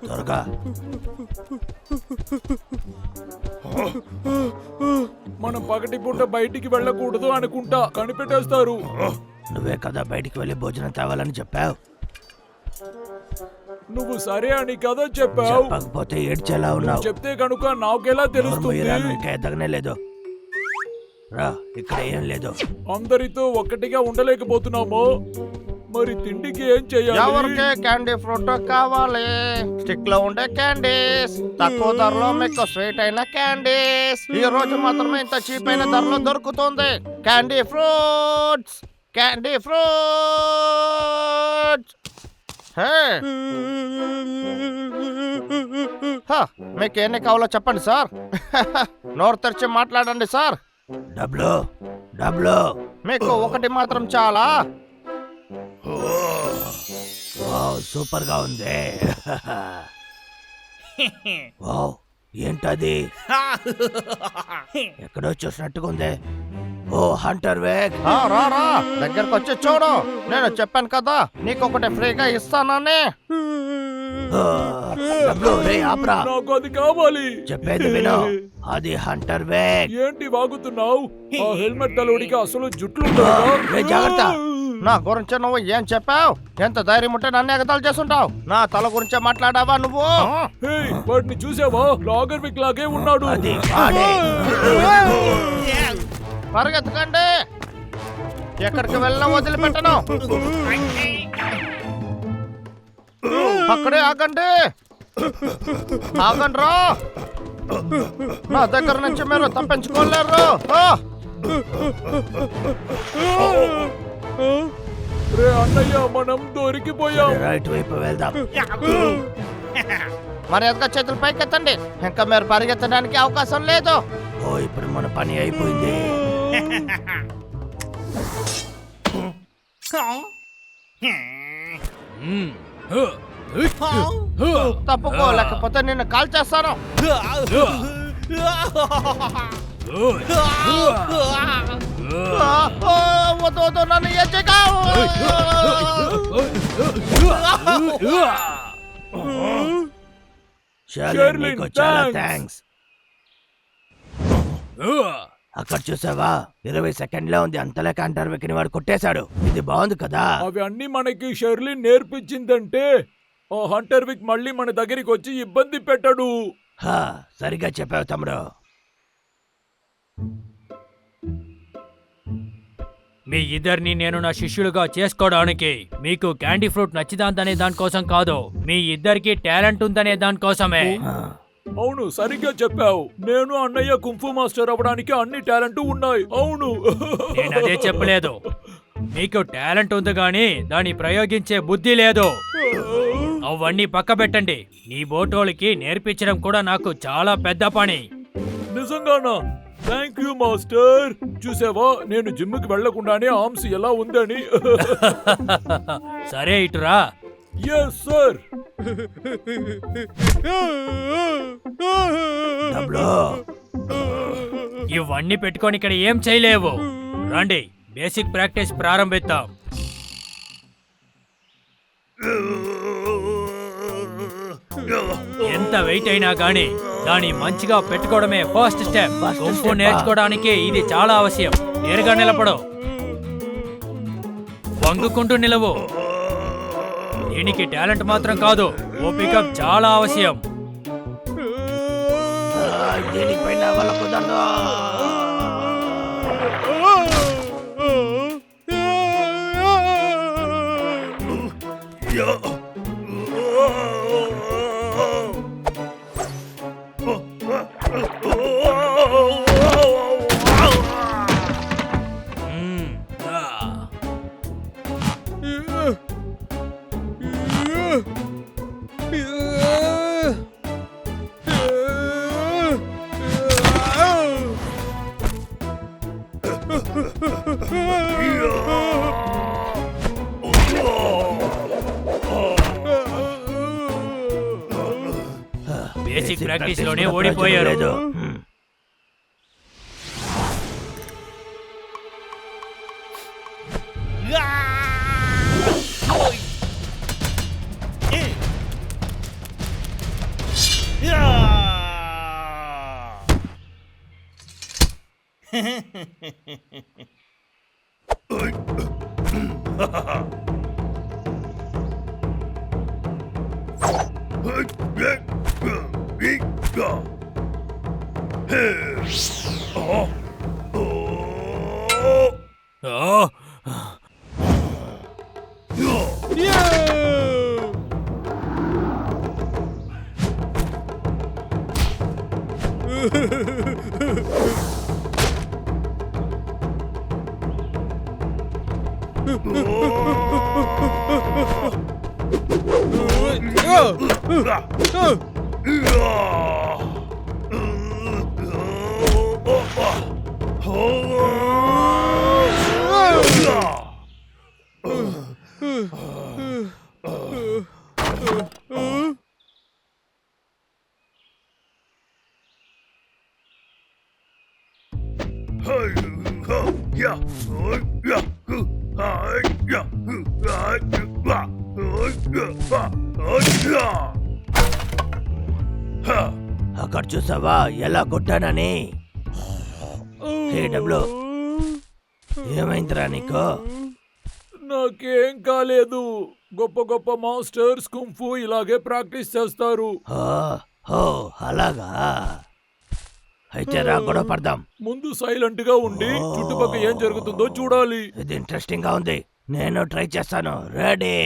త్వరగా. మనం పగటి పూట బయటికి వెళ్ళకూడదు అనుకుంటా, కనిపెట్టేస్తారు. నువ్వే కదా బయటికి వెళ్ళి భోజనం తేవాలని చెప్పావు. నువ్వు సరే అని కదా చెప్పావు. చెప్పకపోతే ఏడ్చేలా ఉన్నావు. చెప్తే కనుక నాకెలా తెలుస్తుంది? ఇంకా ఎదగనే లేదు. రా, ఇక్కడ ఏం లేదు. అందరితో ఒక్కటిగా ఉండలేకపోతున్నాము. మరి తిండికి ఏం చేయాలి? ఎవరికే క్యాండీ ఫ్రూట్ కావాలి? స్టిక్ లో ఉండే క్యాండీస్, తక్కువ ధరలో మీకు స్వీట్ అయిన క్యాండీస్ ఈ రోజు మాత్రమే ఇంత చీప్ అయిన ధరలో దొరుకుతుంది. Candy fruits, candy fruits. మీకు ఎన్ని కావాలో చెప్పండి సార్. నోరు తెరిచి మాట్లాడండి సార్. డబ్లు డబ్లు. మీకు ఒకటి మాత్రం చాలా? సూపర్ గా ఉంది. వావ్, ఏంటది? ఎక్కడో చూసినట్టుగా ఉంది. ఓ హంటర్ వేగ్. రా దగ్గరకు వచ్చి చూడు. నేను చెప్పాను కదా నీకు ఒకటి ఫ్రీగా ఇస్తానని. నాకు అది కావాలి. చెప్పేది విను, అది హంటర్ వేగ్. ఏంటి వాగుతున్నావు? ఆ హెల్మెట్ తలోడికి అసలు జుట్లు జాగ్రత్త. నా గురించి నువ్వు ఏం చెప్పావు? ఎంత ధైర్యం ఉంటే నన్ను ఎగతాలు చేస్తుంటావు? నా తల గురించే మాట్లాడావా నువ్వు? వాడిని చూసావా? లాగర్ విక్ లాగే ఉన్నాడు. పరిగెత్తకండి, ఎక్కడికి వెళ్ళినా వదిలిపెట్టను. అక్కడే ఆగండి, ఆగండి రా. నా దగ్గర నుంచి మీరు తప్పించుకోలేరు. అన్నయ్య, మనం దొరికిపోయాం. రైట్ వైపు వెళ్దాం. మర్యాదగా చేతులు పైకెత్తండి, ఇంకా మీరు పరిగెత్తడానికి అవకాశం లేదు. ఓ, ఇప్పుడు మన పని అయిపోయింది. తప్పుకో, లేకపోతే నిన్ను కాల్ చేస్తాను. వద్దు, నన్ను చాలా థ్యాంక్స్. అక్కడ చూసావా, 20 సెకండ్లే ఉంది, అంతలేక అంటారు వెక్కిన వాడు కొట్టేశాడు. ఇది బాగుంది కదా. అవి అన్ని మనకి షెర్లిన్ నేర్పించిందంటే ఆ హంటర్ విక్ మళ్ళీ మన దగ్గరికి వచ్చి ఇబ్బంది పెట్టడు. సరిగా చెప్పావు తమ్ముడు. మీ ఇద్దరిని నేను నా శిష్యులుగా చేసుకోవడానికి మీకు క్యాండీ ఫ్రూట్ నచ్చిదాందనే దానికోసం కాదు, మీ ఇద్దరికి టాలెంట్ ఉందనే దానికోసమే. అవును, సరిగ్గా చెప్పావు. నేను అన్నయ్య కుంఫు మాస్టర్ అవ్వడానికి అన్ని టాలెంట్ ఉన్నాయి. అవును, నేను అదే చెప్పలేదు. మీకు టాలెంట్ ఉంది గాని దాన్ని ప్రయోగించే బుద్ధి లేదు. అవన్నీ పక్క పెట్టండి. నీ బోటోళ్ళకి నేర్పించడం కూడా నాకు చాలా పెద్ద పని. నిజంగానా? Thank you master. చూసావా, నేను జిమ్కి వెళ్లకుండానే ఆర్మ్స్ ఎలా ఉందని. సరే, ఇటురా. yes sir. ఇవన్నీ పెట్టుకొని ఇక్కడ ఏం చేయలేవు. రండి, బేసిక్ ప్రాక్టీస్ ప్రారంభిద్దాం. ఎంత వెయిట్ అయినా గానీ దాన్ని మంచిగా పెట్టుకోవడమే ఫస్ట్ స్టెప్. గుంపు నేర్చుకోవడానికి ఇది చాలా అవసరం. నేరుగా నిలబడు, వంగుకుంటూ నిలవు. దీనికి టాలెంట్ మాత్రం కాదు, ఓపిక చాలా అవసరం. బేసిక్ ప్రాక్టీస్ లోనే ఓడిపోయారు. ఆ, అక్కడ చూసావా ఎలా కొట్టానని? హే డబ్లు, ఏమైందిరా నీకు? నాకేం కాలేదు. గొప్ప గొప్ప మాస్టర్స్ కుంఫు ఇలాగే ప్రాక్టీస్ చేస్తారు. ఓ, ఓ, అలాగా? అయితే రా గొడవ పడదాం. ముందు సైలెంట్ గా ఉండి చుట్టుపక్కల ఏం జరుగుతుందో చూడాలి. ఇది ఇంట్రెస్టింగ్ గా ఉంది. నేను ట్రై చేస్తాను. రెడీ?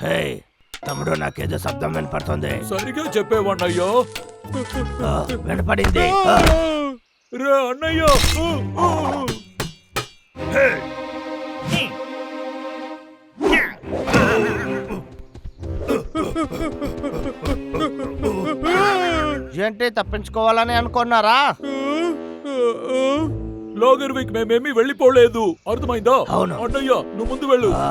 హే తమ్ముడు, నాకేదో శబ్దం వినపడుతుంది. సరిగా చెప్పేవాణ్ణయ్యా. ఆ, వినపడింది. ఆ, రే అన్నయ్య. ఏంటి తప్పించుకోవాలని అనుకున్నారా? లాగర్విక్ మేమేమీ వెళ్ళిపోలేదు. అర్థమైందా? అవును. అన్నయ్య నువ్వు ముందు వెళ్ళు. ఆ.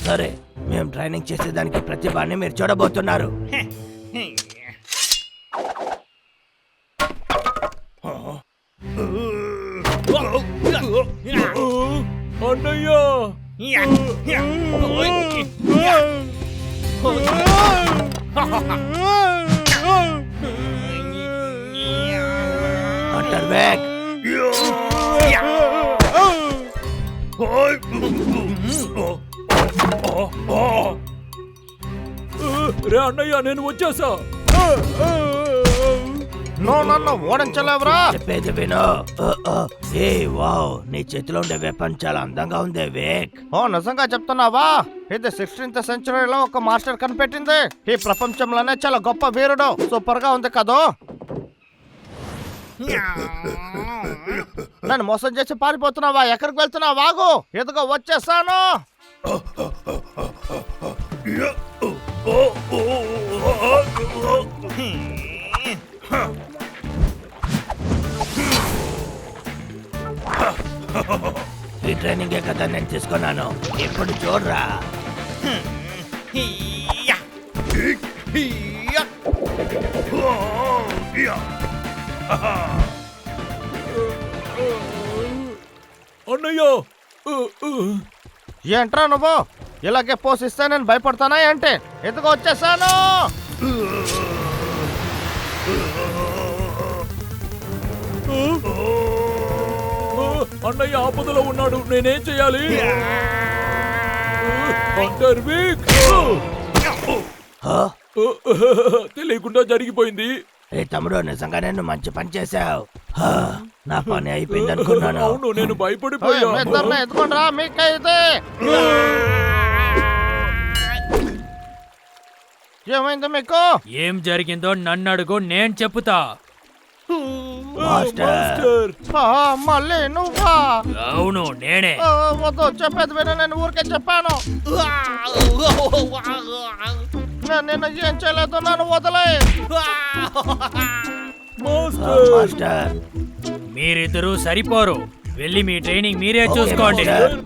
సరే, మేము ట్రైనింగ్ చేసేదానికి ప్రతిభాన్ని మీరు చూడబోతున్నారు. అన్నయ్య. Hunter back. రే అన్నయ్య, నేను వచ్చేసా. నువ్వు నన్ను ఓడించలేవురా. చెప్పేది విను. ఏ వావ్, నీ చేతిలో ఉండే వెపన్ చాలా అందంగా ఉంది వేక్. ఓ నిజంగా చెప్తున్నావా? ఇది 16th సెంచరీలో ఒక మాస్టర్ కనిపెట్టింది. ఈ ప్రపంచంలోనే చాలా గొప్ప వీరుడు. సూపర్ గా ఉంది కదూ. నన్ను మోసం చేసి పారిపోతున్నావా? ఎక్కడికి వెళ్తున్నావా? వాగు, ఎదుగో వచ్చేసాను. ఈ ట్రైనింగే కదా నేను తీసుకున్నాను. ఇప్పుడు చూడరా. అన్నయ్య. ఏంట్రా నువ్వు ఇలాగే పోషిస్తే నేను భయపడతానా ఏంటి? ఎదుగో వచ్చేసాను. అన్నయ్య ఆపదలో ఉన్నాడు. నేనేం చేయాలి? Hunter week. హా? తెలియకుండా జరిగిపోయింది. ఏ తమ్ముడు, నిజంగా నేను మంచి పని చేశావు. నా పని అయిపోయింది అనుకున్నాను. అవును, నేను భయపడిపోయా. ఎత్తుకోండిరా మీకైతే. ఏమైంది మీకు? ఏం జరిగిందో నన్ను అడుగు, నేను చెప్పుతా. మాస్టర్. మళ్ళీ నువ్వా? అవును, నేనే. వద్దు, చెప్పేది విను. నేను ఊరికే చెప్పాను. నేను ఏం చేయలేదు. నన్ను వదిలే. మాస్టర్, మీరిద్దరూ సరిపోరు. వెళ్ళి మీ ట్రైనింగ్ మీరే ఓకే, చూసుకోండి. మాస్టర్.